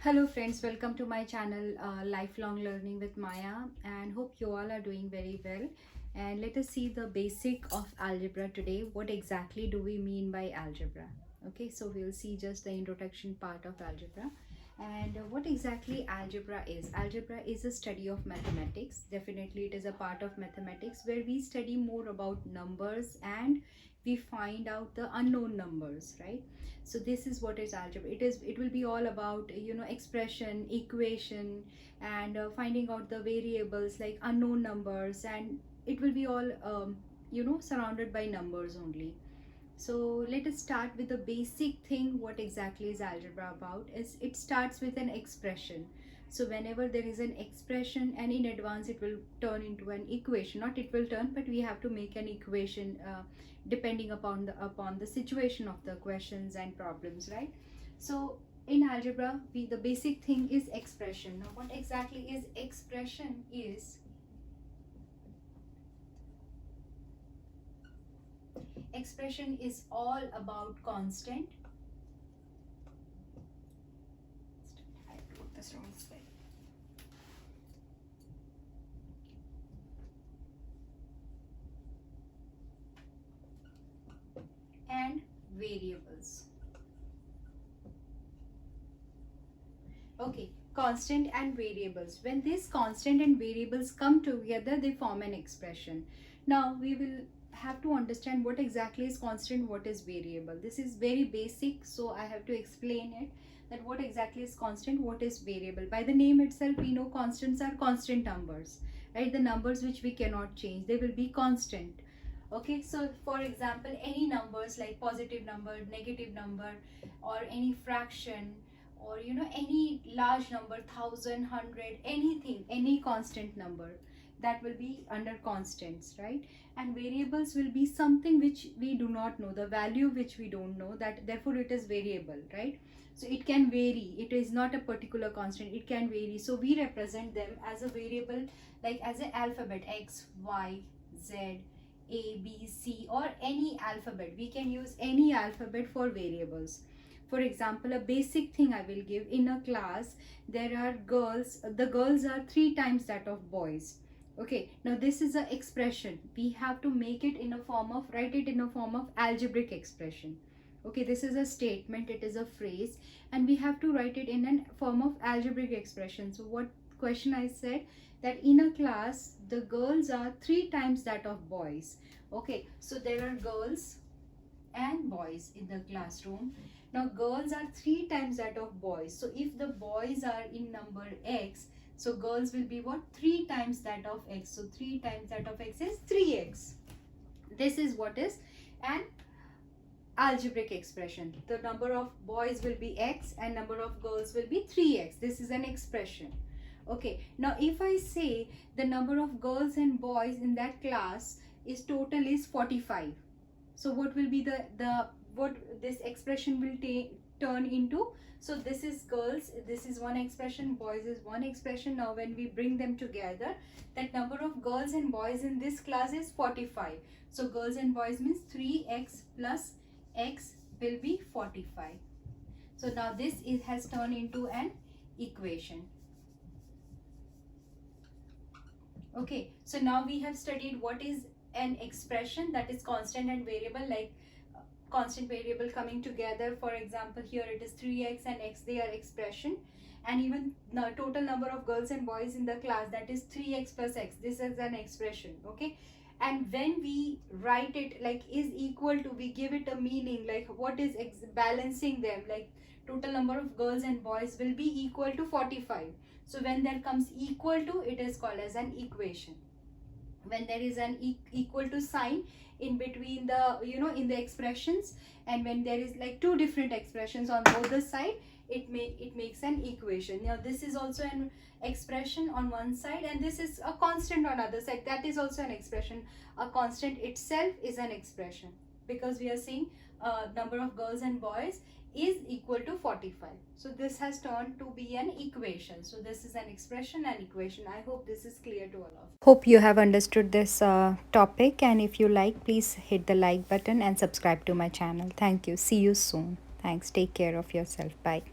Hello friends, welcome to my channel Lifelong Learning with Maya, and hope you all are doing very well. And let us see the basic of algebra today. What exactly do we mean by algebra? Okay, so we'll see just the introduction part of algebra. And what exactly algebra is? Algebra is a study of mathematics. Definitely it is a part of mathematics where we study more about numbers and we find out the unknown numbers, right? So this is what is algebra. It will be all about expression, equation, and finding out the variables like unknown numbers, and it will be all surrounded by numbers only. So let us start with the basic thing. What exactly is algebra about? Is it starts with an expression. So whenever there is an expression, and in advance it will turn into an equation. Not it will turn, but we have to make an equation depending upon the situation of the questions and problems, right? So in algebra, the basic thing is expression. Now what exactly is expression is, expression is all about constant. I wrote this wrong spell. And variables. Okay, constant and variables. When this constant and variables come together, they form an expression. Now we will have to understand what exactly is constant, what is variable. This is very basic, so I have to explain it, that what exactly is constant, what is variable. By the name itself, we know constants are constant numbers, right? The numbers which we cannot change, they will be constant. Okay, so for example, any numbers like positive number, negative number, or any fraction, or any large number, 1,000, 100, anything, any constant number, that will be under constants, right? And variables will be something which we do not know, the value which we don't know, that therefore it is variable, right? So it can vary, it is not a particular constant, it can vary. So we represent them as a variable, like as an alphabet: X, Y, Z, A, B, C, or any alphabet. We can use any alphabet for variables. For example, a basic thing I will give: in a class there are girls, the girls are 3 times that of boys. Okay, now this is an expression. We have to make it in a form of, write it in a form of algebraic expression. Okay, this is a statement, it is a phrase, and we have to write it in a form of algebraic expression. So what question I said, that in a class the girls are 3 times that of boys. Okay, so there are girls and boys in the classroom. Now girls are 3 times that of boys. So if the boys are in number X, so girls will be what? 3 times that of X. So 3 times that of X is 3X. This is what is an algebraic expression. The number of boys will be X and number of girls will be 3X. This is an expression. Okay, now if I say the number of girls and boys in that class is total is 45. So what will be the what this expression will turn into? So this is girls, this is one expression, boys is one expression. Now when we bring them together, that number of girls and boys in this class is 45. So girls and boys means 3X plus X will be 45. So now this has turned into an equation. Okay, so now we have studied what is an expression, that is constant and variable, like constant variable coming together. For example, here it is 3X and X, they are expression. And even the total number of girls and boys in the class, that is 3X plus X, this is an expression. Okay, and when we write it like is equal to, we give it a meaning, like what is balancing them, like total number of girls and boys will be equal to 45. So when there comes equal to, it is called as an equation. When there is an equal to sign in between the in the expressions, and when there is like two different expressions on both the side, it makes an equation. Now this is also an expression on one side, and this is a constant on other side, that is also an expression. A constant itself is an expression, because we are saying number of girls and boys is equal to 45. So this has turned to be an equation. So this is an expression and equation. I hope this is clear to all of you. Hope you have understood this topic, and if you like, please hit the like button and subscribe to my channel. Thank you. See you soon. Thanks. Take care of yourself. Bye.